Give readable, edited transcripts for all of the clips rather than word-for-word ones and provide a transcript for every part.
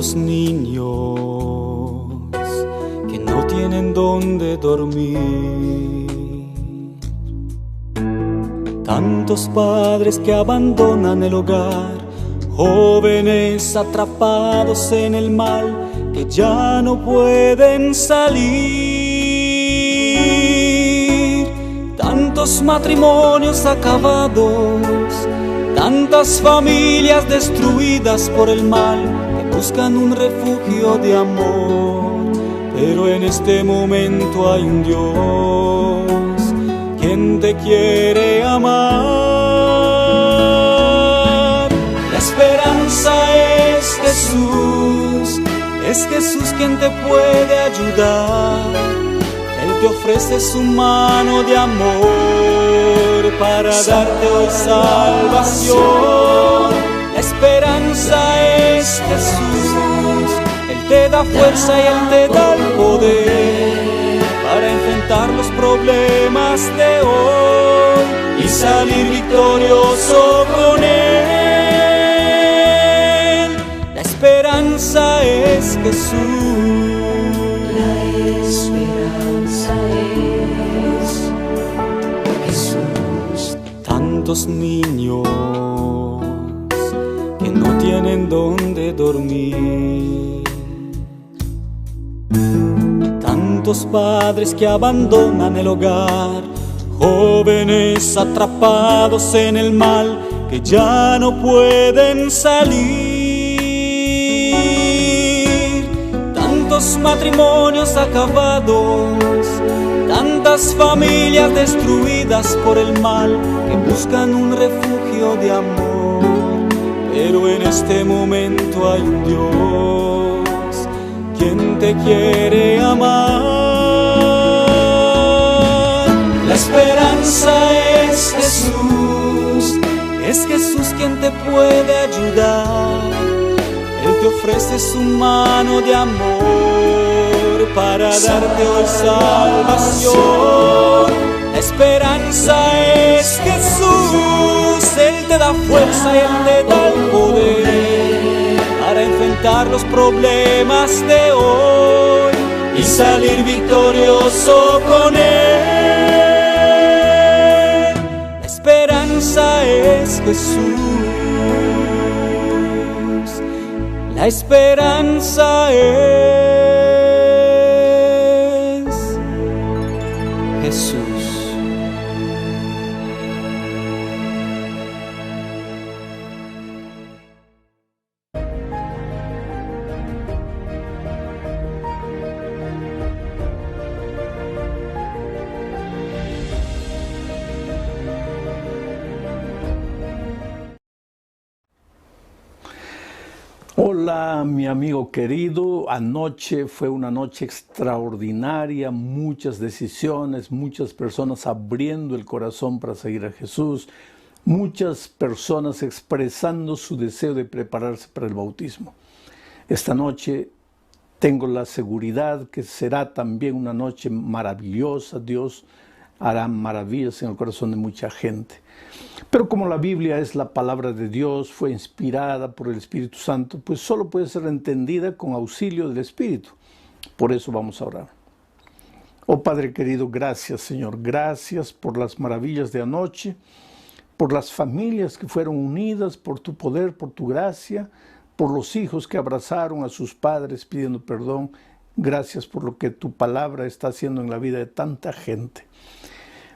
Tantos niños que no tienen dónde dormir, tantos padres que abandonan el hogar, jóvenes atrapados en el mal que ya no pueden salir, tantos matrimonios acabados, tantas familias destruidas por el mal que buscan un refugio de amor. Pero en este momento hay un Dios quien te quiere amar. La esperanza es Jesús quien te puede ayudar. Él te ofrece su mano de amor para darte hoy salvación. La esperanza es Jesús, Él te da fuerza y Él te da el poder para enfrentar los problemas de hoy y salir victorioso con Él. La esperanza es Jesús. La esperanza es Jesús. Tantos niños que no tienen dónde dormir, tantos padres que abandonan el hogar, jóvenes atrapados en el mal que ya no pueden salir, tantos matrimonios acabados, tantas familias destruidas por el mal que buscan un refugio de amor. Pero en este momento hay un Dios quien te quiere amar. La esperanza es Jesús quien te puede ayudar. Él te ofrece su mano de amor para darte hoy salvación. La esperanza es Jesús, Él te da fuerza y Él te da el poder para enfrentar los problemas de hoy y salir victorioso con Él. La esperanza es Jesús. La esperanza es Jesús. Hola, mi amigo querido. Anoche fue una noche extraordinaria, muchas decisiones, muchas personas abriendo el corazón para seguir a Jesús, muchas personas expresando su deseo de prepararse para el bautismo. Esta noche tengo la seguridad que será también una noche maravillosa. Dios hará maravillas en el corazón de mucha gente. Pero como la Biblia es la palabra de Dios, fue inspirada por el Espíritu Santo, pues solo puede ser entendida con auxilio del Espíritu. Por eso vamos a orar. Oh Padre querido, gracias Señor, gracias por las maravillas de anoche, por las familias que fueron unidas, por tu poder, por tu gracia, por los hijos que abrazaron a sus padres pidiendo perdón. Gracias por lo que tu palabra está haciendo en la vida de tanta gente.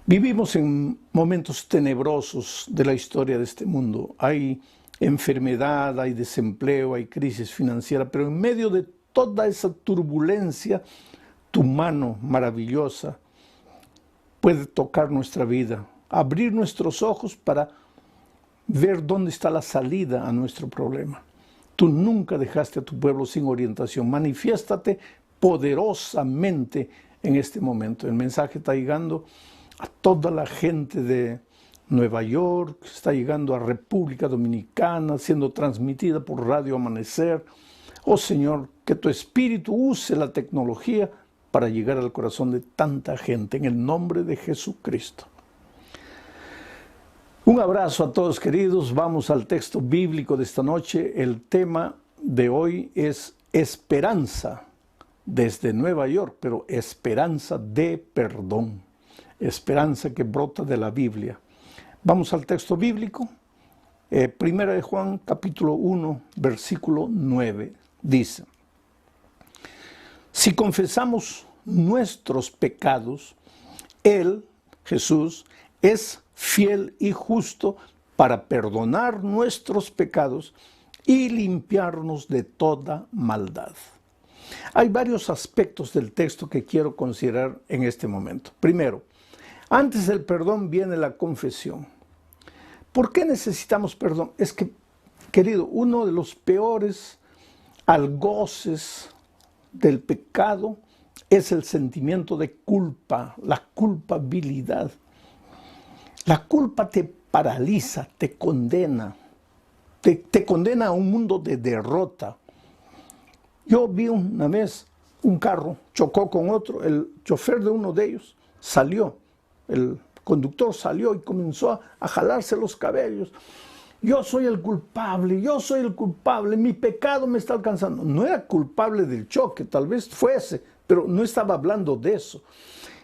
Vivimos en momentos tenebrosos de la historia de este mundo. Hay enfermedad, hay desempleo, hay crisis financiera, pero en medio de toda esa turbulencia, tu mano maravillosa puede tocar nuestra vida, abrir nuestros ojos para ver dónde está la salida a nuestro problema. Tú nunca dejaste a tu pueblo sin orientación. Manifiéstate poderosamente en este momento. El mensaje está llegando a toda la gente de Nueva York, está llegando a República Dominicana, siendo transmitida por Radio Amanecer. Oh Señor, que tu Espíritu use la tecnología para llegar al corazón de tanta gente, en el nombre de Jesucristo. Un abrazo a todos queridos. Vamos al texto bíblico de esta noche. El tema de hoy es esperanza desde Nueva York, pero esperanza de perdón, esperanza que brota de la Biblia. Vamos al texto bíblico. Primera de Juan, capítulo 1, versículo 9, dice: si confesamos nuestros pecados, Él, Jesús, es fiel y justo para perdonar nuestros pecados y limpiarnos de toda maldad. Hay varios aspectos del texto que quiero considerar en este momento. Primero, antes del perdón viene la confesión. ¿Por qué necesitamos perdón? Es que, querido, uno de los peores algoces del pecado es el sentimiento de culpa, la culpabilidad. La culpa te paraliza, te condena, te condena a un mundo de derrota. Yo vi una vez un carro, chocó con otro, el chofer de uno de ellos salió, el conductor salió y comenzó a jalarse los cabellos. Yo soy el culpable, mi pecado me está alcanzando. No era culpable del choque, tal vez fuese, pero no estaba hablando de eso.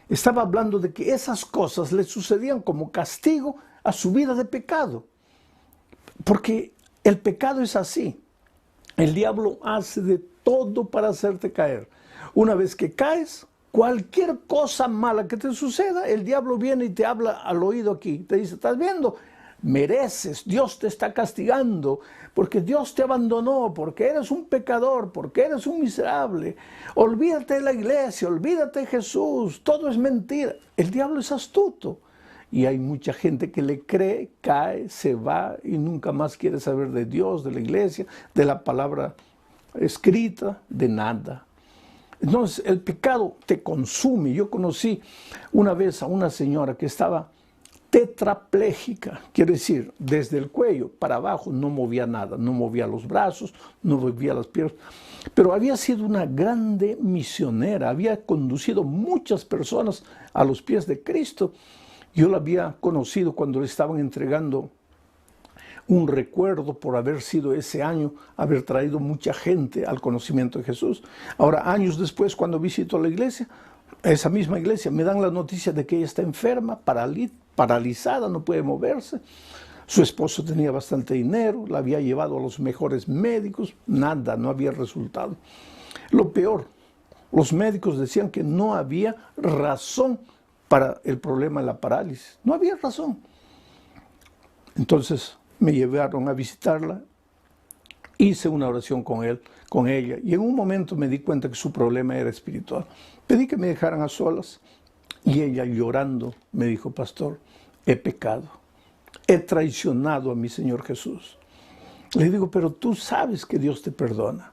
Estaba hablando de que esas cosas le sucedían como castigo a su vida de pecado. Porque el pecado es así. El diablo hace de todo para hacerte caer. Una vez que caes, cualquier cosa mala que te suceda, el diablo viene y te habla al oído aquí. Te dice, ¿estás viendo? Mereces, Dios te está castigando, porque Dios te abandonó, porque eres un pecador, porque eres un miserable. Olvídate de la iglesia, olvídate de Jesús, todo es mentira. El diablo es astuto y hay mucha gente que le cree, cae, se va y nunca más quiere saber de Dios, de la iglesia, de la palabra escrita, de nada. Entonces el pecado te consume. Yo conocí una vez a una señora que estaba tetrapléjica, quiere decir, desde el cuello para abajo no movía nada, no movía los brazos, no movía las piernas, pero había sido una grande misionera, había conducido muchas personas a los pies de Cristo. Yo la había conocido cuando le estaban entregando un recuerdo por haber sido ese año, haber traído mucha gente al conocimiento de Jesús. Ahora, años después, cuando visito la iglesia, esa misma iglesia, me dan la noticia de que ella está enferma, paralizada, no puede moverse. Su esposo tenía bastante dinero, la había llevado a los mejores médicos, nada, no había resultado. Lo peor, los médicos decían que no había razón para el problema de la parálisis, no había razón. Entonces me llevaron a visitarla, hice una oración con ella, y en un momento me di cuenta que su problema era espiritual. Pedí que me dejaran a solas, y ella llorando me dijo, pastor, he pecado, he traicionado a mi Señor Jesús. Le digo, pero tú sabes que Dios te perdona.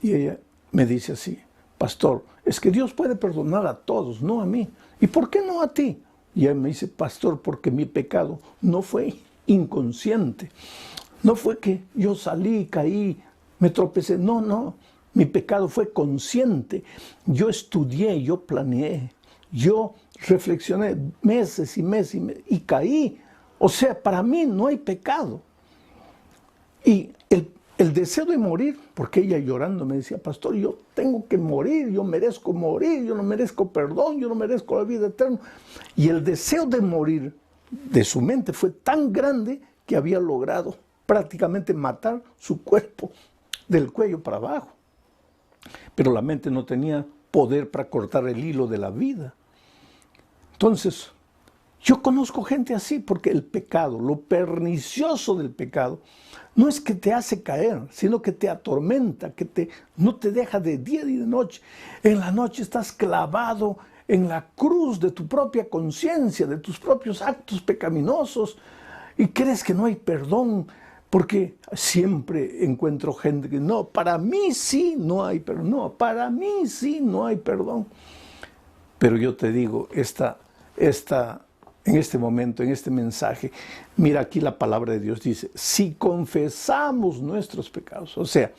Y ella me dice así, pastor, es que Dios puede perdonar a todos, no a mí. ¿Y por qué no a ti? Y ella me dice, pastor, porque mi pecado no fue inconsciente. No fue que yo salí, caí, me tropecé. No, mi pecado fue consciente. Yo estudié, yo planeé, yo reflexioné meses y meses y caí. O sea, para mí no hay pecado. Y el deseo de morir, porque ella llorando me decía, pastor, yo tengo que morir, yo merezco morir, yo no merezco perdón, yo no merezco la vida eterna. Y el deseo de morir de su mente fue tan grande que había logrado prácticamente matar su cuerpo del cuello para abajo. Pero la mente no tenía poder para cortar el hilo de la vida. Entonces, yo conozco gente así porque el pecado, lo pernicioso del pecado, no es que te hace caer, sino que te atormenta, no te deja de día y de noche. En la noche estás clavado en la cruz de tu propia conciencia, de tus propios actos pecaminosos, y crees que no hay perdón, porque siempre encuentro gente que no, para mí sí no hay perdón, no, para mí sí no hay perdón. Pero yo te digo, en este momento, en este mensaje, mira aquí la palabra de Dios dice, si confesamos nuestros pecados, o sea,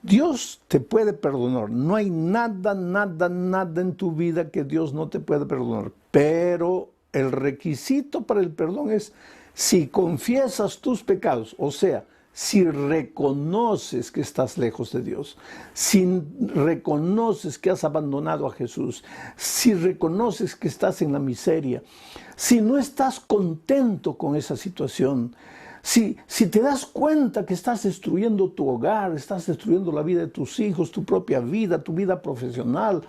Dios te puede perdonar, no hay nada en tu vida que Dios no te pueda perdonar, pero el requisito para el perdón es si confiesas tus pecados, o sea, si reconoces que estás lejos de Dios, si reconoces que has abandonado a Jesús, si reconoces que estás en la miseria, si no estás contento con esa situación, si te das cuenta que estás destruyendo tu hogar, estás destruyendo la vida de tus hijos, tu propia vida, tu vida profesional,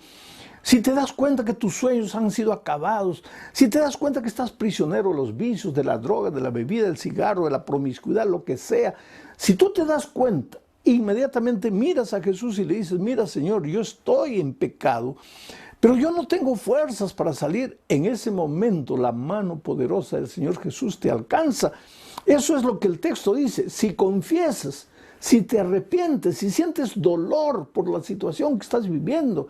si te das cuenta que tus sueños han sido acabados, si te das cuenta que estás prisionero de los vicios, de la droga, de la bebida, del cigarro, de la promiscuidad, lo que sea, si tú te das cuenta, inmediatamente miras a Jesús y le dices, mira Señor, yo estoy en pecado, pero yo no tengo fuerzas para salir. En ese momento la mano poderosa del Señor Jesús te alcanza. Eso es lo que el texto dice. Si confiesas, si te arrepientes, si sientes dolor por la situación que estás viviendo,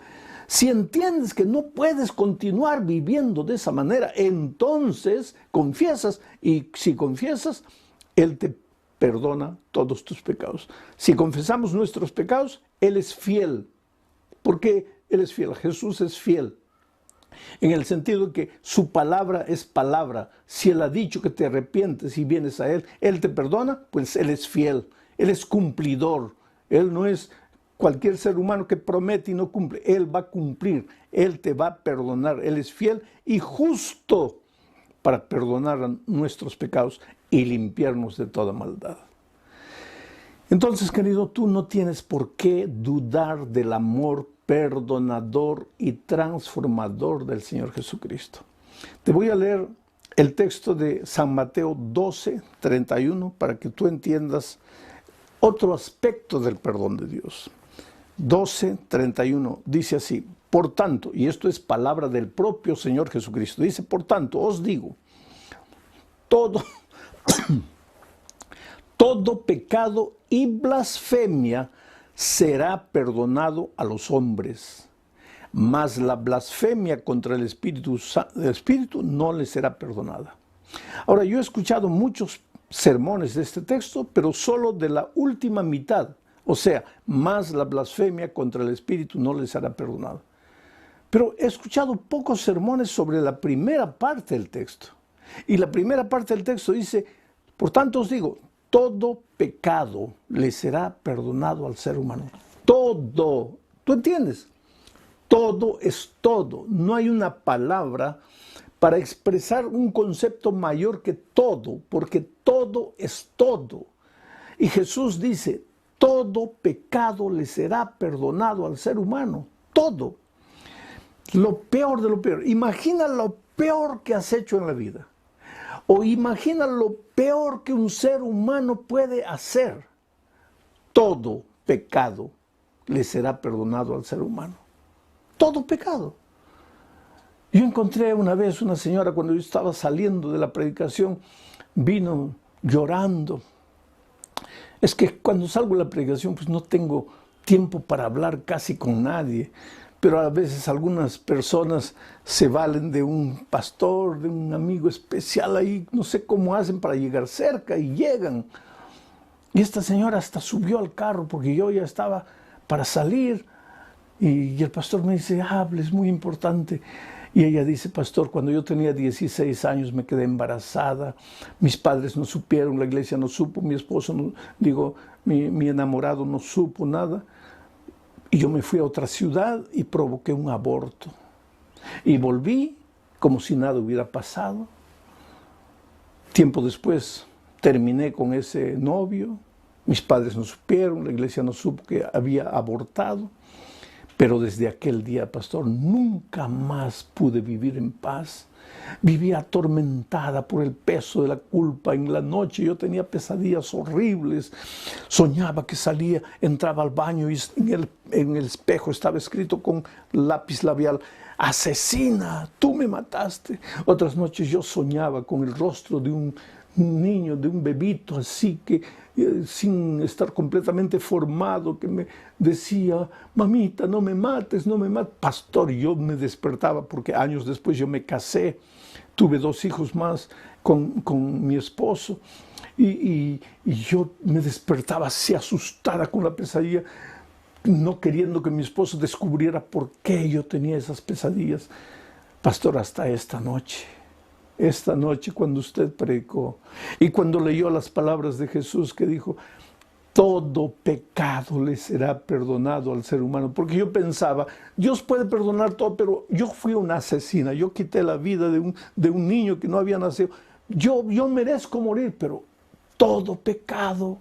si entiendes que no puedes continuar viviendo de esa manera, entonces confiesas, y si confiesas, Él te perdona todos tus pecados. Si confesamos nuestros pecados, Él es fiel, porque Él es fiel, Jesús es fiel, en el sentido de que su palabra es palabra. Si Él ha dicho que te arrepientes y vienes a Él, Él te perdona, pues Él es fiel, Él es cumplidor, Él no es cualquier ser humano que promete y no cumple. Él va a cumplir, Él te va a perdonar. Él es fiel y justo para perdonar nuestros pecados y limpiarnos de toda maldad. Entonces, querido, tú no tienes por qué dudar del amor perdonador y transformador del Señor Jesucristo. Te voy a leer el texto de San Mateo 12, 31, para que tú entiendas otro aspecto del perdón de Dios. 12:31 dice así: por tanto, y esto es palabra del propio Señor Jesucristo, dice, por tanto, os digo, todo pecado y blasfemia será perdonado a los hombres, mas la blasfemia contra el Espíritu no le será perdonada. Ahora, yo he escuchado muchos sermones de este texto, pero solo de la última mitad. O sea, más la blasfemia contra el Espíritu no les será perdonada. Pero he escuchado pocos sermones sobre la primera parte del texto. Y la primera parte del texto dice, por tanto os digo, todo pecado le será perdonado al ser humano. Todo. ¿Tú entiendes? Todo es todo. No hay una palabra para expresar un concepto mayor que todo, porque todo es todo. Y Jesús dice, todo pecado le será perdonado al ser humano. Todo. Lo peor de lo peor. Imagina lo peor que has hecho en la vida. O imagina lo peor que un ser humano puede hacer. Todo pecado le será perdonado al ser humano. Todo pecado. Yo encontré una vez una señora cuando yo estaba saliendo de la predicación, vino llorando. Es que cuando salgo de la predicación pues no tengo tiempo para hablar casi con nadie, pero a veces algunas personas se valen de un pastor, de un amigo especial ahí, no sé cómo hacen para llegar cerca y llegan. Y esta señora hasta subió al carro porque yo ya estaba para salir y el pastor me dice, hable, es muy importante. Y ella dice, pastor, cuando yo tenía 16 años me quedé embarazada, mis padres no supieron, la iglesia no supo, mi esposo, mi enamorado no supo nada. Y yo me fui a otra ciudad y provoqué un aborto. Y volví como si nada hubiera pasado. Tiempo después terminé con ese novio, mis padres no supieron, la iglesia no supo que había abortado. Pero desde aquel día, pastor, nunca más pude vivir en paz. Vivía atormentada por el peso de la culpa. En la noche yo tenía pesadillas horribles. Soñaba que salía, entraba al baño y en el espejo estaba escrito con lápiz labial, asesina, tú me mataste. Otras noches yo soñaba con el rostro de un niño, de un bebito así que sin estar completamente formado, que me decía, mamita, no me mates, no me mates. Pastor, yo me despertaba porque años después yo me casé, tuve 2 hijos más con mi esposo y yo me despertaba así asustada con la pesadilla, no queriendo que mi esposo descubriera por qué yo tenía esas pesadillas. Pastor, hasta esta noche esta noche cuando usted predicó y cuando leyó las palabras de Jesús que dijo, todo pecado le será perdonado al ser humano. Porque yo pensaba, Dios puede perdonar todo, pero yo fui una asesina, yo quité la vida de un niño que no había nacido. Yo merezco morir, pero todo pecado.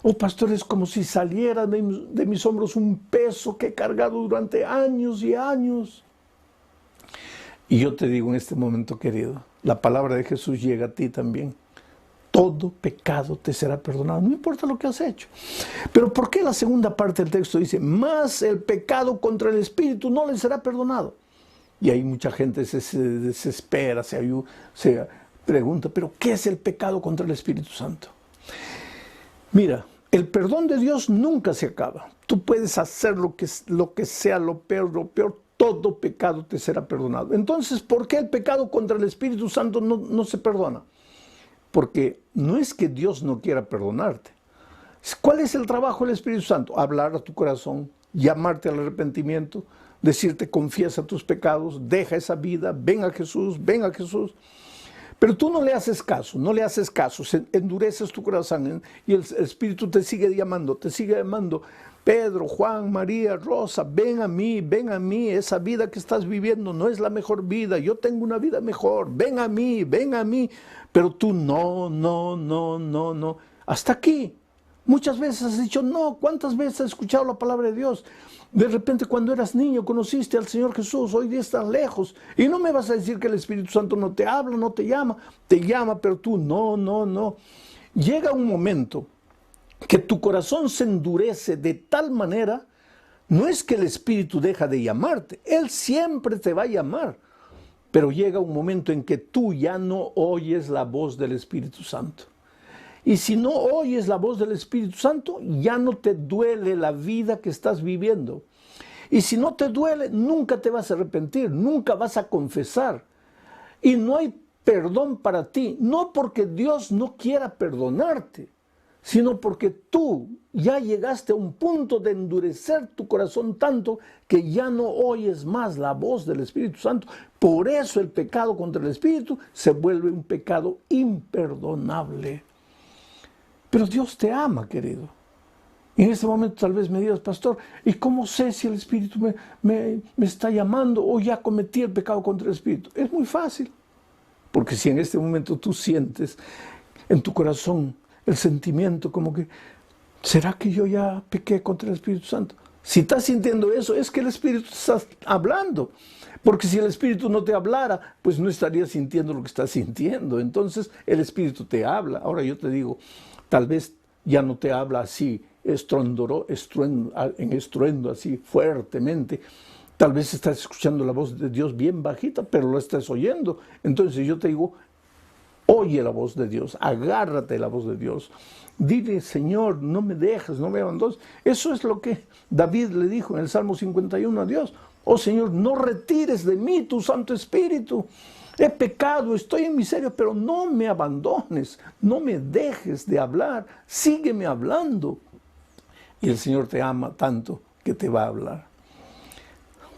Oh, pastor, es como si saliera de mis hombros un peso que he cargado durante años y años. Y yo te digo en este momento, querido, la palabra de Jesús llega a ti también. Todo pecado te será perdonado, no importa lo que has hecho. Pero ¿por qué la segunda parte del texto dice, más el pecado contra el Espíritu no le será perdonado? Y ahí mucha gente se desespera, se pregunta, ¿pero qué es el pecado contra el Espíritu Santo? Mira, el perdón de Dios nunca se acaba. Tú puedes hacer lo que sea, lo peor, todo pecado te será perdonado. Entonces, ¿por qué el pecado contra el Espíritu Santo no se perdona? Porque no es que Dios no quiera perdonarte. ¿Cuál es el trabajo del Espíritu Santo? Hablar a tu corazón, llamarte al arrepentimiento, decirte confiesa tus pecados, deja esa vida, ven a Jesús, ven a Jesús. Pero tú no le haces caso, endureces tu corazón y el Espíritu te sigue llamando, Pedro, Juan, María, Rosa, ven a mí, esa vida que estás viviendo no es la mejor vida, yo tengo una vida mejor, ven a mí, pero tú no, hasta aquí. Muchas veces has dicho no, ¿cuántas veces has escuchado la palabra de Dios? De repente cuando eras niño conociste al Señor Jesús, hoy día estás lejos. Y no me vas a decir que el Espíritu Santo no te habla, no te llama, pero tú no. Llega un momento que tu corazón se endurece de tal manera, no es que el Espíritu deja de llamarte, Él siempre te va a llamar. Pero llega un momento en que tú ya no oyes la voz del Espíritu Santo. Y si no oyes la voz del Espíritu Santo, ya no te duele la vida que estás viviendo. Y si no te duele, nunca te vas a arrepentir, nunca vas a confesar. Y no hay perdón para ti, no porque Dios no quiera perdonarte, sino porque tú ya llegaste a un punto de endurecer tu corazón tanto que ya no oyes más la voz del Espíritu Santo. Por eso el pecado contra el Espíritu se vuelve un pecado imperdonable. Pero Dios te ama, querido. Y en este momento tal vez me digas, pastor, ¿y cómo sé si el Espíritu me está llamando o ya cometí el pecado contra el Espíritu? Es muy fácil. Porque si en este momento tú sientes en tu corazón el sentimiento como que, ¿será que yo ya pequé contra el Espíritu Santo? Si estás sintiendo eso, es que el Espíritu está hablando. Porque si el Espíritu no te hablara, pues no estarías sintiendo lo que estás sintiendo. Entonces el Espíritu te habla. Ahora yo te digo, tal vez ya no te habla así, estruendo, así fuertemente. Tal vez estás escuchando la voz de Dios bien bajita, pero lo estás oyendo. Entonces yo te digo, oye la voz de Dios, agárrate la voz de Dios. Dile, Señor, no me dejes, no me abandones. Eso es lo que David le dijo en el Salmo 51 a Dios. Oh Señor, no retires de mí tu Santo Espíritu. He pecado, estoy en miseria, pero no me abandones, no me dejes de hablar, sígueme hablando. Y el Señor te ama tanto que te va a hablar.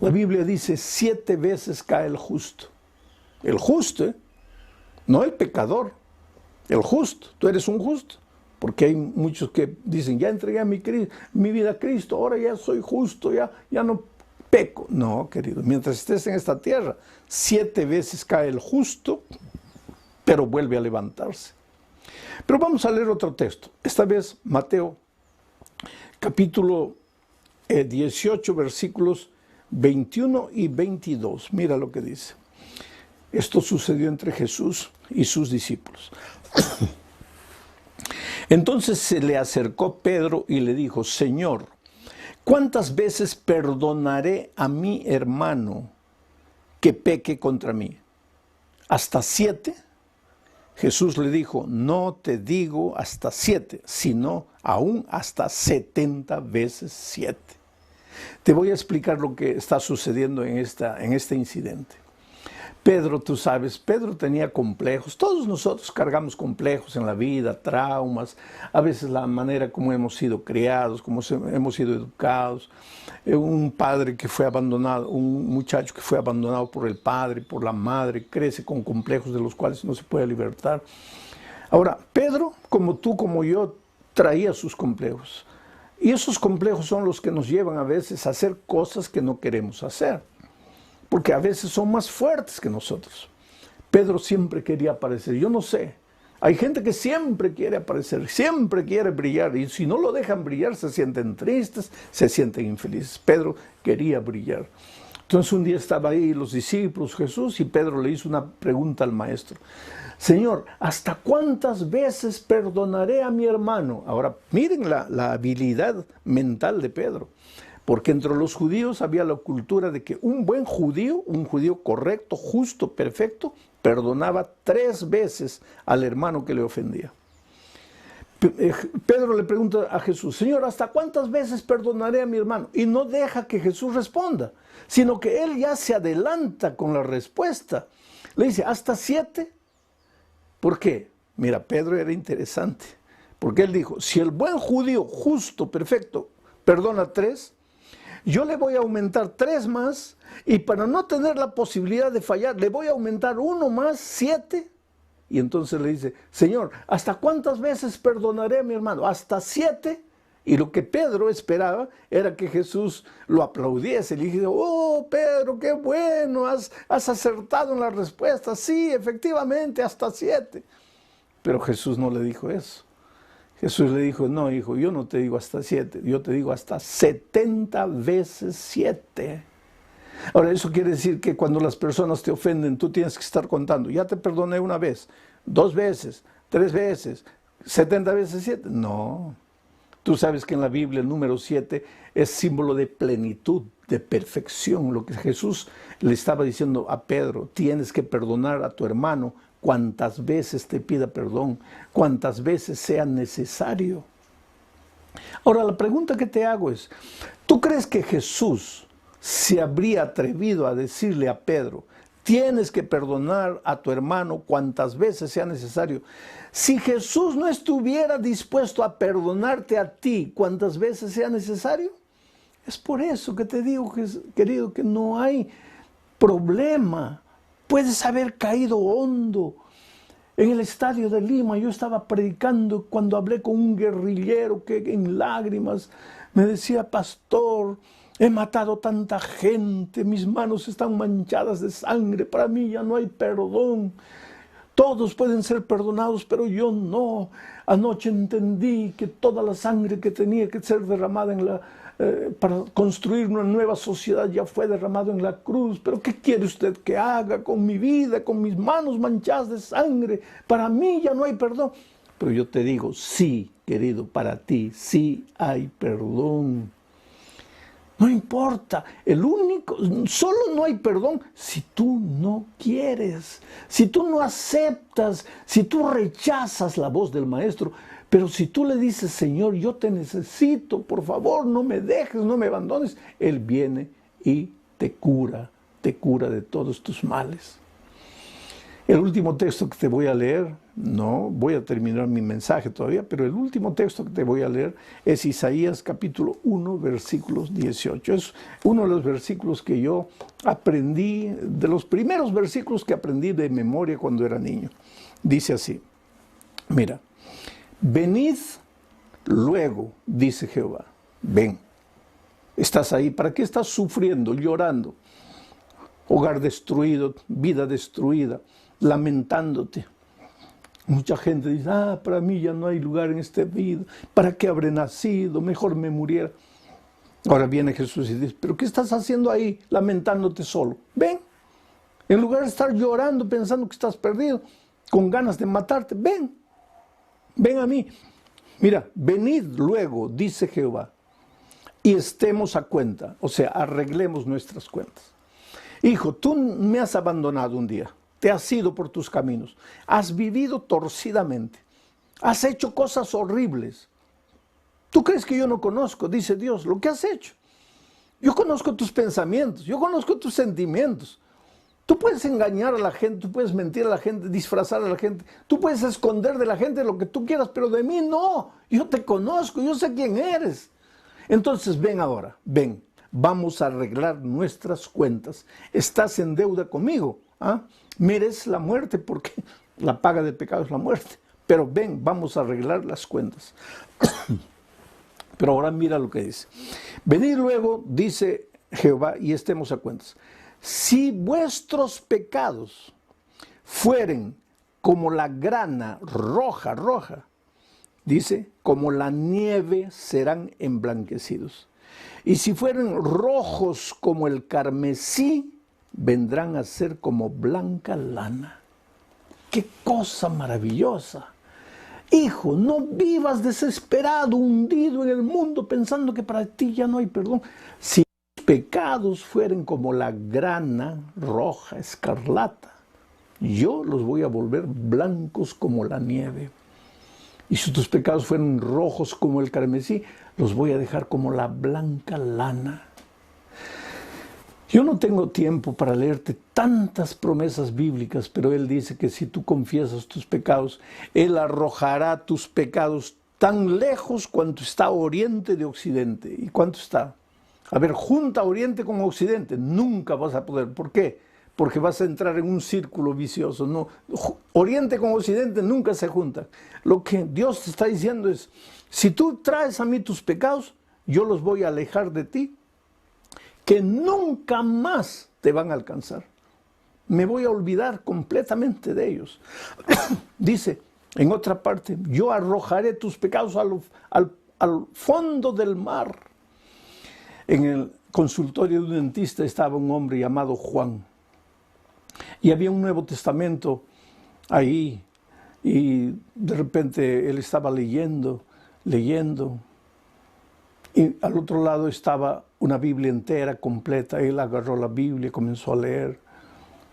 La Biblia dice 7 veces cae el justo. El justo, no el pecador, el justo. Tú eres un justo. Porque hay muchos que dicen, ya entregué mi vida a Cristo, ahora ya soy justo, ya no peco. No, querido, mientras estés en esta tierra, 7 veces cae el justo, pero vuelve a levantarse. Pero vamos a leer otro texto. Esta vez Mateo, capítulo 18, versículos 21 y 22. Mira lo que dice. Esto sucedió entre Jesús y sus discípulos. Entonces se le acercó Pedro y le dijo, Señor, ¿cuántas veces perdonaré a mi hermano que peque contra mí? ¿Hasta 7? Jesús le dijo, no te digo hasta 7, sino aún hasta 70 veces 7. Te voy a explicar lo que está sucediendo en este incidente. Pedro, tú sabes, Pedro tenía complejos. Todos nosotros cargamos complejos en la vida, traumas, a veces la manera como hemos sido criados, como hemos sido educados. Un padre que fue abandonado, un muchacho que fue abandonado por el padre, por la madre, crece con complejos de los cuales no se puede libertar. Ahora, Pedro, como tú, como yo, traía sus complejos. Y esos complejos son los que nos llevan a veces a hacer cosas que no queremos hacer, porque a veces son más fuertes que nosotros. Pedro siempre quería aparecer. Yo no sé, hay gente que siempre quiere aparecer, siempre quiere brillar, y si no lo dejan brillar se sienten tristes, se sienten infelices. Pedro quería brillar. Entonces un día estaba ahí los discípulos, Jesús, y Pedro le hizo una pregunta al maestro. Señor, ¿hasta cuántas veces perdonaré a mi hermano? Ahora, miren la habilidad mental de Pedro. Porque entre los judíos había la cultura de que un buen judío, un judío correcto, justo, perfecto, perdonaba 3 veces al hermano que le ofendía. Pedro le pregunta a Jesús, Señor, ¿hasta cuántas veces perdonaré a mi hermano? Y no deja que Jesús responda, sino que él ya se adelanta con la respuesta. Le dice, ¿hasta 7? ¿Por qué? Mira, Pedro era interesante, porque él dijo, si el buen judío, justo, perfecto, perdona 3, yo le voy a aumentar 3 más, y para no tener la posibilidad de fallar, le voy a aumentar 1 más, 7. Y entonces le dice, Señor, ¿hasta cuántas veces perdonaré a mi hermano? ¿Hasta 7? Y lo que Pedro esperaba era que Jesús lo aplaudiese. Le dije, oh, Pedro, qué bueno, has acertado en la respuesta. Sí, efectivamente, hasta 7. Pero Jesús no le dijo eso. Jesús le dijo, no, hijo, yo no te digo hasta 7, yo te digo hasta 70 veces 7. Ahora, eso quiere decir que cuando las personas te ofenden, tú tienes que estar contando, ya te perdoné 1 vez, 2 veces, 3 veces, 70 veces 7. No. Tú sabes que en la Biblia el número 7 es símbolo de plenitud, de perfección. Lo que Jesús le estaba diciendo a Pedro, tienes que perdonar a tu hermano cuantas veces te pida perdón, cuantas veces sea necesario. Ahora, la pregunta que te hago es, ¿tú crees que Jesús se habría atrevido a decirle a Pedro, tienes que perdonar a tu hermano cuantas veces sea necesario, si Jesús no estuviera dispuesto a perdonarte a ti cuantas veces sea necesario? Es por eso que te digo, querido, que no hay problema. Puedes haber caído hondo. En el estadio de Lima yo estaba predicando cuando hablé con un guerrillero que en lágrimas me decía, pastor, he matado tanta gente, mis manos están manchadas de sangre, para mí ya no hay perdón. Todos pueden ser perdonados, pero yo no. Anoche entendí que toda la sangre que tenía que ser derramada para construir una nueva sociedad ya fue derramado en la cruz. Pero ¿qué quiere usted que haga con mi vida, con mis manos manchadas de sangre? Para mí ya no hay perdón. Pero yo te digo, sí, querido, para ti sí hay perdón. No importa, solo no hay perdón si tú no quieres, si tú no aceptas, si tú rechazas la voz del maestro. Pero si tú le dices, Señor, yo te necesito, por favor, no me dejes, no me abandones, Él viene y te cura de todos tus males. El último texto que te voy a leer, no voy a terminar mi mensaje todavía, pero el último texto que te voy a leer es Isaías capítulo 1, versículos 18. Es uno de los versículos que yo aprendí, de los primeros versículos que aprendí de memoria cuando era niño. Dice así, mira, venid luego, dice Jehová, ven. Estás ahí, ¿para qué estás sufriendo, llorando? Hogar destruido, vida destruida, lamentándote. Mucha gente dice, para mí ya no hay lugar en esta vida, ¿para qué habré nacido? Mejor me muriera. Ahora viene Jesús y dice, ¿pero qué estás haciendo ahí lamentándote solo? Ven, en lugar de estar llorando pensando que estás perdido, con ganas de matarte, ven a mí. Mira, venid luego, dice Jehová, y estemos a cuenta, o sea, arreglemos nuestras cuentas. Hijo, tú me has abandonado un día, te has ido por tus caminos, has vivido torcidamente, has hecho cosas horribles. ¿Tú crees que yo no conozco, dice Dios, lo que has hecho? Yo conozco tus pensamientos, yo conozco tus sentimientos. Tú puedes engañar a la gente, tú puedes mentir a la gente, disfrazar a la gente, tú puedes esconder de la gente lo que tú quieras, pero de mí no. Yo te conozco, yo sé quién eres. Entonces ven ahora, ven, vamos a arreglar nuestras cuentas. Estás en deuda conmigo, ¿ah? Mereces la muerte porque la paga del pecado es la muerte. Pero ven, vamos a arreglar las cuentas. Pero ahora mira lo que dice. Venid luego, dice Jehová, y estemos a cuentas. Si vuestros pecados fueren como la grana roja, dice, como la nieve serán emblanquecidos. Y si fueren rojos como el carmesí, vendrán a ser como blanca lana. ¡Qué cosa maravillosa! Hijo, no vivas desesperado, hundido en el mundo, pensando que para ti ya no hay perdón. Si tus pecados fueren como la grana roja, escarlata, yo los voy a volver blancos como la nieve. Y si tus pecados fueran rojos como el carmesí, los voy a dejar como la blanca lana. Yo no tengo tiempo para leerte tantas promesas bíblicas, pero Él dice que si tú confiesas tus pecados, Él arrojará tus pecados tan lejos cuanto está oriente de occidente. ¿Y cuánto está? A ver, junta oriente con occidente, nunca vas a poder. ¿Por qué? Porque vas a entrar en un círculo vicioso. No, oriente con occidente nunca se juntan. Lo que Dios te está diciendo es, si tú traes a mí tus pecados, yo los voy a alejar de ti, que nunca más te van a alcanzar. Me voy a olvidar completamente de ellos. Dice, en otra parte, yo arrojaré tus pecados al fondo del mar. En el consultorio de un dentista estaba un hombre llamado Juan. Y había un Nuevo Testamento ahí. Y de repente él estaba leyendo. Y al otro lado estaba una Biblia entera, completa. Él agarró la Biblia y comenzó a leer.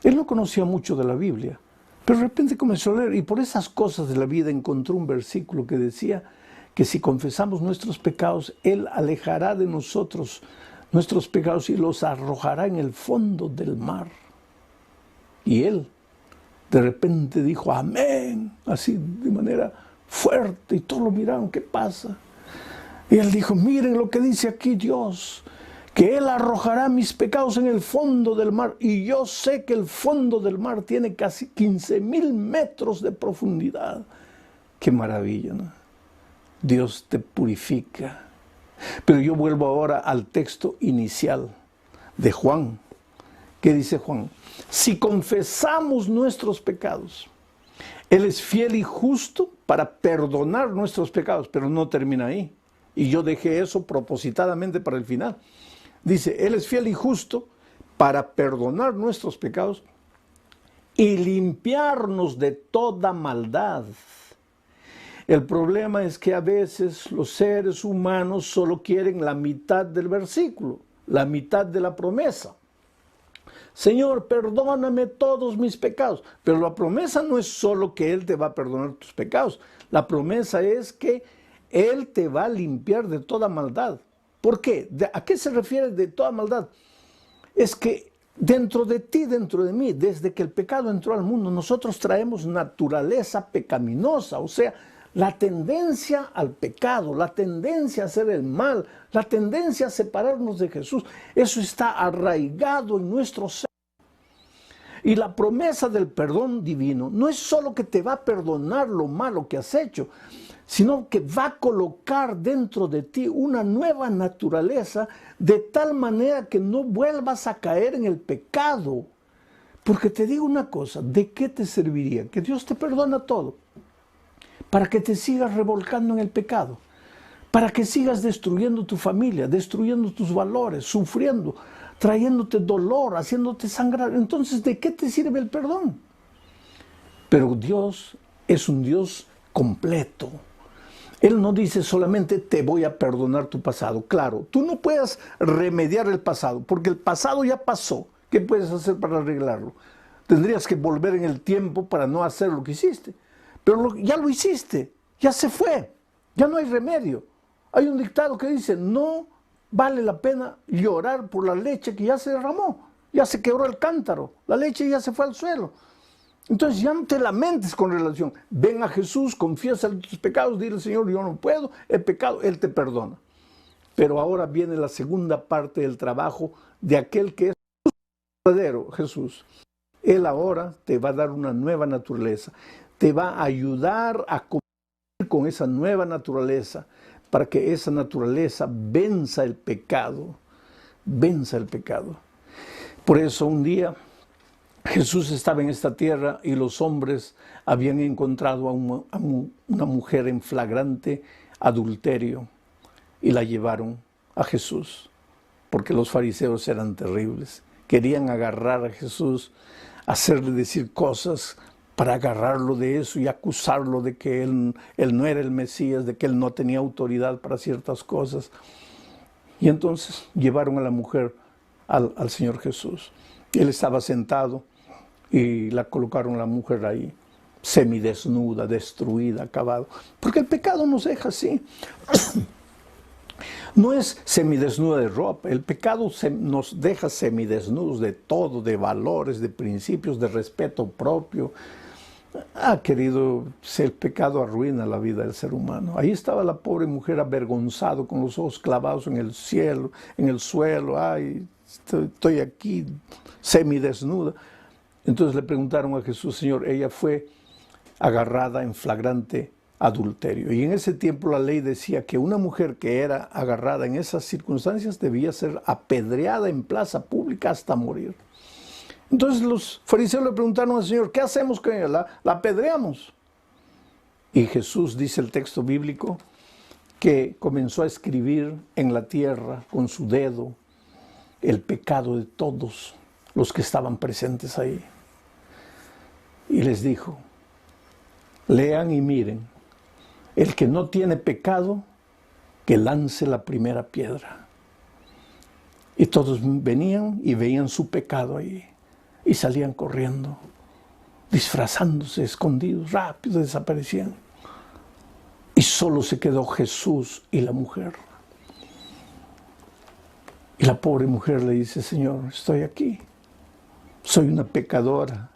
Él no conocía mucho de la Biblia, pero de repente comenzó a leer. Y por esas cosas de la vida encontró un versículo que decía que si confesamos nuestros pecados, Él alejará de nosotros nuestros pecados y los arrojará en el fondo del mar. Y él de repente dijo, amén, así de manera fuerte, y todos lo miraron, ¿qué pasa? Y él dijo, miren lo que dice aquí Dios, que Él arrojará mis pecados en el fondo del mar, y yo sé que el fondo del mar tiene casi 15,000 metros de profundidad. ¡Qué maravilla!, ¿no? Dios te purifica. Pero yo vuelvo ahora al texto inicial de Juan. ¿Qué dice Juan? Si confesamos nuestros pecados, Él es fiel y justo para perdonar nuestros pecados, pero no termina ahí. Y yo dejé eso propositadamente para el final. Dice, Él es fiel y justo para perdonar nuestros pecados y limpiarnos de toda maldad. El problema es que a veces los seres humanos solo quieren la mitad del versículo, la mitad de la promesa. Señor, perdóname todos mis pecados. Pero la promesa no es solo que Él te va a perdonar tus pecados. La promesa es que Él te va a limpiar de toda maldad. ¿Por qué? ¿A qué se refiere de toda maldad? Es que dentro de ti, dentro de mí, desde que el pecado entró al mundo, nosotros traemos naturaleza pecaminosa, o sea, la tendencia al pecado, la tendencia a hacer el mal, la tendencia a separarnos de Jesús. Eso está arraigado en nuestro ser. Y la promesa del perdón divino no es solo que te va a perdonar lo malo que has hecho, sino que va a colocar dentro de ti una nueva naturaleza de tal manera que no vuelvas a caer en el pecado. Porque te digo una cosa, ¿de qué te serviría? Que Dios te perdona todo, para que te sigas revolcando en el pecado, para que sigas destruyendo tu familia, destruyendo tus valores, sufriendo, trayéndote dolor, haciéndote sangrar. Entonces, ¿de qué te sirve el perdón? Pero Dios es un Dios completo. Él no dice solamente te voy a perdonar tu pasado. Claro, tú no puedes remediar el pasado, porque el pasado ya pasó. ¿Qué puedes hacer para arreglarlo? Tendrías que volver en el tiempo para no hacer lo que hiciste. Pero ya lo hiciste, ya se fue, ya no hay remedio. Hay un dictado que dice, no vale la pena llorar por la leche que ya se derramó. ya se quebró el cántaro, la leche ya se fue al suelo. Entonces ya no te lamentes con relación. Ven a Jesús, confiesa tus pecados, dile, Señor, yo no puedo, he pecado, Él te perdona. Pero ahora viene la segunda parte del trabajo de aquel que es verdadero, Jesús. Él ahora te va a dar una nueva naturaleza, te va a ayudar a convivir con esa nueva naturaleza, para que esa naturaleza venza el pecado, venza el pecado. Por eso un día Jesús estaba en esta tierra y los hombres habían encontrado a una mujer en flagrante adulterio y la llevaron a Jesús, porque los fariseos eran terribles. Querían agarrar a Jesús, hacerle decir cosas para agarrarlo de eso y acusarlo de que él no era el Mesías, de que él no tenía autoridad para ciertas cosas. Y entonces llevaron a la mujer al Señor Jesús. Él estaba sentado y la colocaron a la mujer ahí, semidesnuda, destruida, acabada. Porque el pecado nos deja así. No es semidesnuda de ropa, el pecado nos deja semidesnudos de todo, de valores, de principios, de respeto propio. Querido, el pecado arruina la vida del ser humano. Ahí estaba la pobre mujer avergonzada, con los ojos clavados en el cielo, en el suelo. Ay, estoy aquí semidesnuda. Entonces le preguntaron a Jesús, Señor, ella fue agarrada en flagrante adulterio. Y en ese tiempo la ley decía que una mujer que era agarrada en esas circunstancias debía ser apedreada en plaza pública hasta morir. Entonces los fariseos le preguntaron al Señor, ¿qué hacemos con ella? ¿La apedreamos? Y Jesús, dice el texto bíblico, que comenzó a escribir en la tierra con su dedo el pecado de todos los que estaban presentes ahí. Y les dijo, lean y miren, el que no tiene pecado, que lance la primera piedra. Y todos venían y veían su pecado ahí. Y salían corriendo, disfrazándose, escondidos, rápido desaparecían. Y solo se quedó Jesús y la mujer. Y la pobre mujer le dice, Señor, estoy aquí. Soy una pecadora.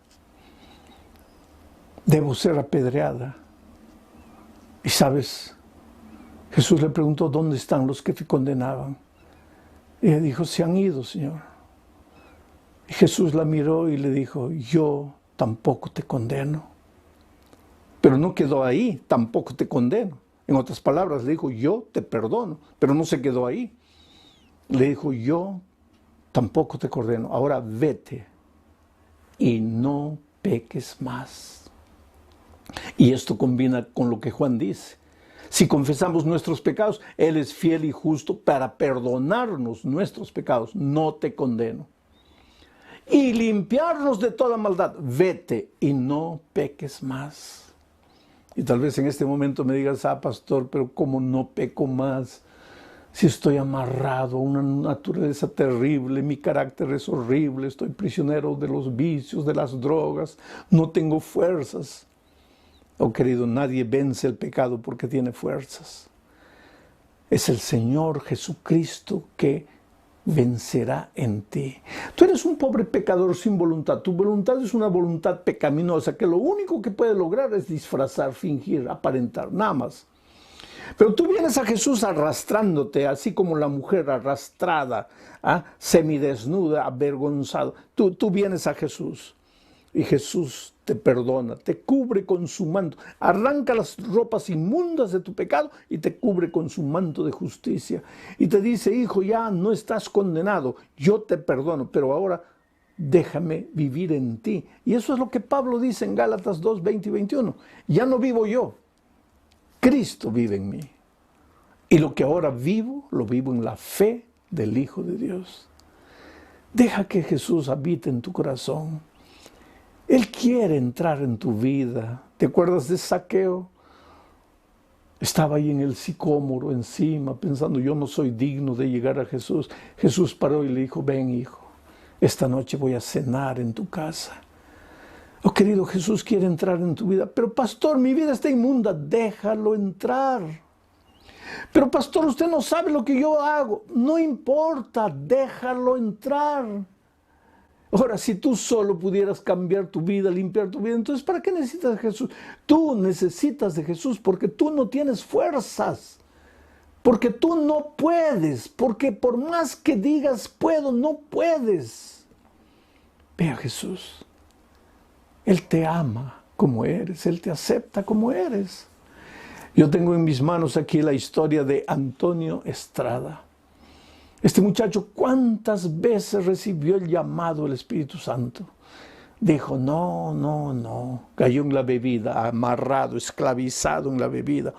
Debo ser apedreada. Y sabes, Jesús le preguntó, ¿dónde están los que te condenaban? Y ella dijo, se han ido, Señor. Y Jesús la miró y le dijo, yo tampoco te condeno. Pero no quedó ahí, tampoco te condeno. En otras palabras, le dijo, yo te perdono, pero no se quedó ahí. Le dijo, yo tampoco te condeno. Ahora vete y no peques más. Y esto combina con lo que Juan dice. Si confesamos nuestros pecados, Él es fiel y justo para perdonarnos nuestros pecados. No te condeno. Y limpiarnos de toda maldad. Vete y no peques más. Y tal vez en este momento me digas, pastor, pero ¿cómo no peco más? Si estoy amarrado a una naturaleza terrible, mi carácter es horrible, estoy prisionero de los vicios, de las drogas, no tengo fuerzas. Oh, querido, nadie vence el pecado porque tiene fuerzas. Es el Señor Jesucristo que vencerá en ti. Tú eres un pobre pecador sin voluntad. Tu voluntad es una voluntad pecaminosa que lo único que puede lograr es disfrazar, fingir, aparentar, nada más. Pero tú vienes a Jesús arrastrándote, así como la mujer arrastrada, semidesnuda, avergonzada. Tú vienes a Jesús y Jesús te perdona, te cubre con su manto, arranca las ropas inmundas de tu pecado y te cubre con su manto de justicia. Y te dice, hijo, ya no estás condenado, yo te perdono, pero ahora déjame vivir en ti. Y eso es lo que Pablo dice en Gálatas 2, 20 y 21. Ya no vivo yo, Cristo vive en mí. Y lo que ahora vivo, lo vivo en la fe del Hijo de Dios. Deja que Jesús habite en tu corazón. Él quiere entrar en tu vida. ¿Te acuerdas de Zaqueo? Estaba ahí en el sicómoro encima, pensando, yo no soy digno de llegar a Jesús. Jesús paró y le dijo, ven, hijo, esta noche voy a cenar en tu casa. Oh, querido, Jesús quiere entrar en tu vida. Pero, pastor, mi vida está inmunda. Déjalo entrar. Pero, pastor, usted no sabe lo que yo hago. No importa, déjalo entrar. Ahora, si tú solo pudieras cambiar tu vida, limpiar tu vida, entonces ¿para qué necesitas de Jesús? Tú necesitas de Jesús porque tú no tienes fuerzas, porque tú no puedes, porque por más que digas puedo, no puedes. Ve a Jesús. Él te ama como eres, Él te acepta como eres. Yo tengo en mis manos aquí la historia de Antonio Estrada. Este muchacho, ¿cuántas veces recibió el llamado del Espíritu Santo? Dijo, no. Cayó en la bebida, amarrado, esclavizado en la bebida.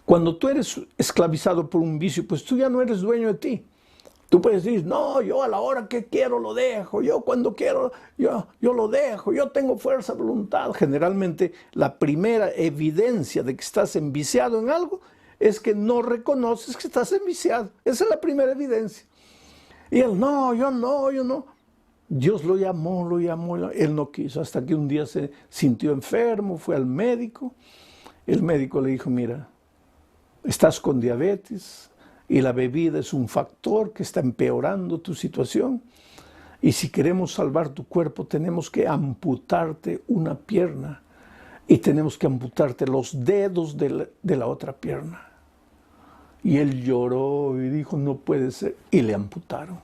Cuando tú eres esclavizado por un vicio, pues tú ya no eres dueño de ti. Tú puedes decir, no, yo a la hora que quiero lo dejo, yo cuando quiero, yo lo dejo, yo tengo fuerza de voluntad. Generalmente la primera evidencia de que estás enviciado en algo es que no reconoces que estás enviciado. Esa es la primera evidencia. Y él, no, yo no. Dios lo llamó, él no quiso, hasta que un día se sintió enfermo, fue al médico. El médico le dijo, mira, estás con diabetes y la bebida es un factor que está empeorando tu situación. Y si queremos salvar tu cuerpo, tenemos que amputarte una pierna y tenemos que amputarte los dedos de la otra pierna. Y él lloró y dijo, no puede ser, y le amputaron.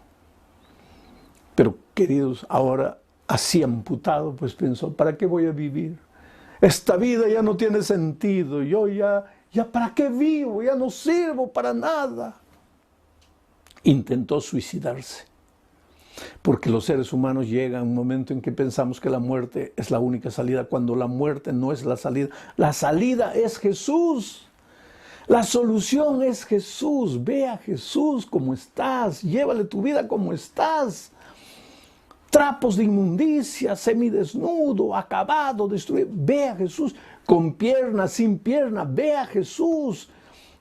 Pero queridos, ahora así amputado, pues pensó, ¿para qué voy a vivir? Esta vida ya no tiene sentido, yo ya ¿para qué vivo? Ya no sirvo para nada. Intentó suicidarse, porque los seres humanos llegan a un momento en que pensamos que la muerte es la única salida, cuando la muerte no es la salida es Jesús. La solución es Jesús. Ve a Jesús como estás, llévale tu vida como estás. Trapos de inmundicia, semidesnudo, acabado, destruido. Ve a Jesús. Con pierna, sin pierna, ve a Jesús.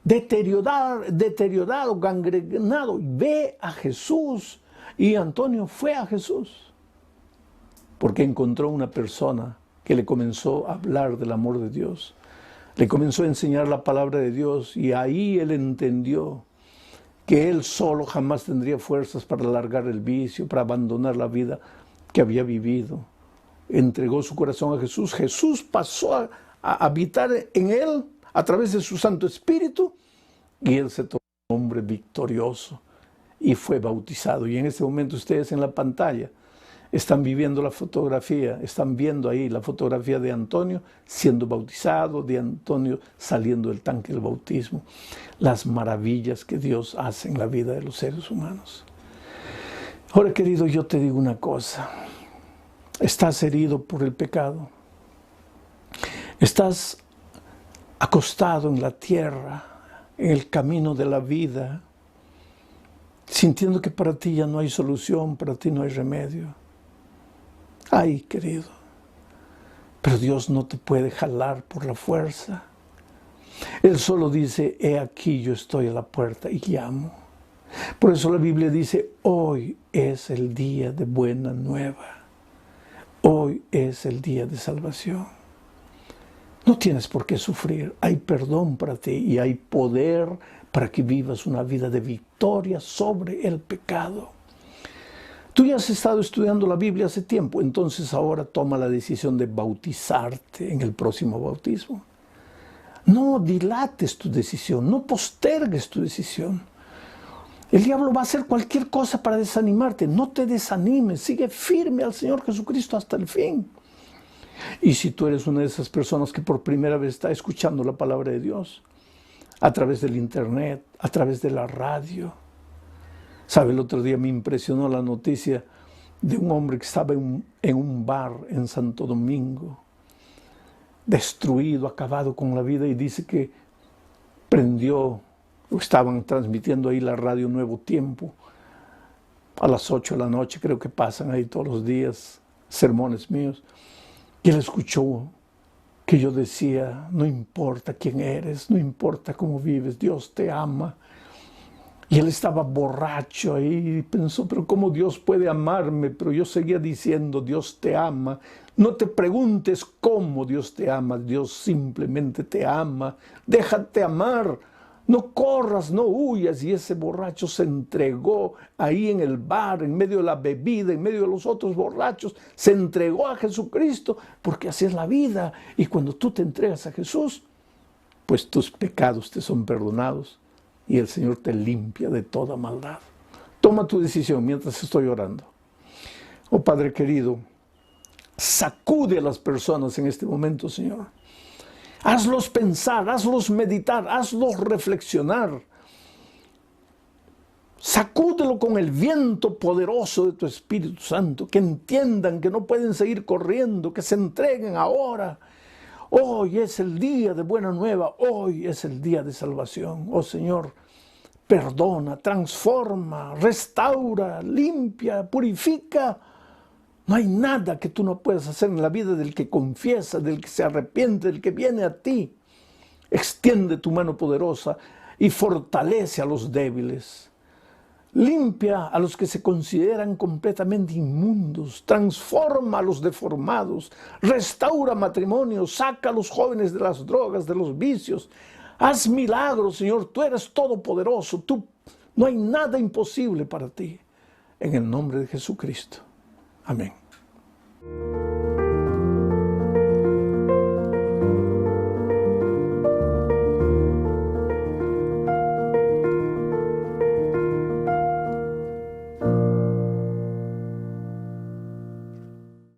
Deteriorado, gangrenado, ve a Jesús. Y Antonio fue a Jesús porque encontró una persona que le comenzó a hablar del amor de Dios. Le comenzó a enseñar la palabra de Dios y ahí él entendió que él solo jamás tendría fuerzas para alargar el vicio, para abandonar la vida que había vivido. Entregó su corazón a Jesús. Jesús pasó a habitar en él a través de su Santo Espíritu y él se tornó un hombre victorioso y fue bautizado. Y en este momento ustedes en la pantalla están viviendo la fotografía, están viendo ahí la fotografía de Antonio siendo bautizado, de Antonio saliendo del tanque del bautismo. Las maravillas que Dios hace en la vida de los seres humanos. Ahora, querido, yo te digo una cosa. Estás herido por el pecado. Estás acostado en la tierra, en el camino de la vida, sintiendo que para ti ya no hay solución, para ti no hay remedio. Ay, querido, pero Dios no te puede jalar por la fuerza. Él solo dice, he aquí yo estoy a la puerta y llamo. Por eso la Biblia dice, hoy es el día de buena nueva. Hoy es el día de salvación. No tienes por qué sufrir, hay perdón para ti y hay poder para que vivas una vida de victoria sobre el pecado. Tú ya has estado estudiando la Biblia hace tiempo, entonces ahora toma la decisión de bautizarte en el próximo bautismo. No dilates tu decisión, no postergues tu decisión. El diablo va a hacer cualquier cosa para desanimarte. No te desanimes, sigue firme al Señor Jesucristo hasta el fin. Y si tú eres una de esas personas que por primera vez está escuchando la palabra de Dios, a través del internet, a través de la radio. ¿Sabe? El otro día me impresionó la noticia de un hombre que estaba en un bar en Santo Domingo, destruido, acabado con la vida, y dice que estaban transmitiendo ahí la radio Nuevo Tiempo, a las 8 de la noche, creo que pasan ahí todos los días sermones míos, y él escuchó que yo decía, no importa quién eres, no importa cómo vives, Dios te ama. Y él estaba borracho ahí y pensó, pero ¿cómo Dios puede amarme? Pero yo seguía diciendo, Dios te ama. No te preguntes cómo Dios te ama, Dios simplemente te ama. Déjate amar. No corras, no huyas. Y ese borracho se entregó ahí en el bar, en medio de la bebida, en medio de los otros borrachos. Se entregó a Jesucristo, porque así es la vida. Y cuando tú te entregas a Jesús, pues tus pecados te son perdonados y el Señor te limpia de toda maldad. Toma tu decisión mientras estoy orando. Oh Padre querido, sacude a las personas en este momento, Señor. Hazlos pensar, hazlos meditar, hazlos reflexionar. Sacúdelo con el viento poderoso de tu Espíritu Santo, que entiendan que no pueden seguir corriendo, que se entreguen ahora. Hoy es el día de buena nueva, hoy es el día de salvación. Oh Señor, perdona, transforma, restaura, limpia, purifica. No hay nada que tú no puedas hacer en la vida del que confiesa, del que se arrepiente, del que viene a ti. Extiende tu mano poderosa y fortalece a los débiles. Limpia a los que se consideran completamente inmundos. Transforma a los deformados. Restaura matrimonios. Saca a los jóvenes de las drogas, de los vicios. Haz milagros, Señor. Tú eres todopoderoso. No hay nada imposible para ti. En el nombre de Jesucristo. Amén.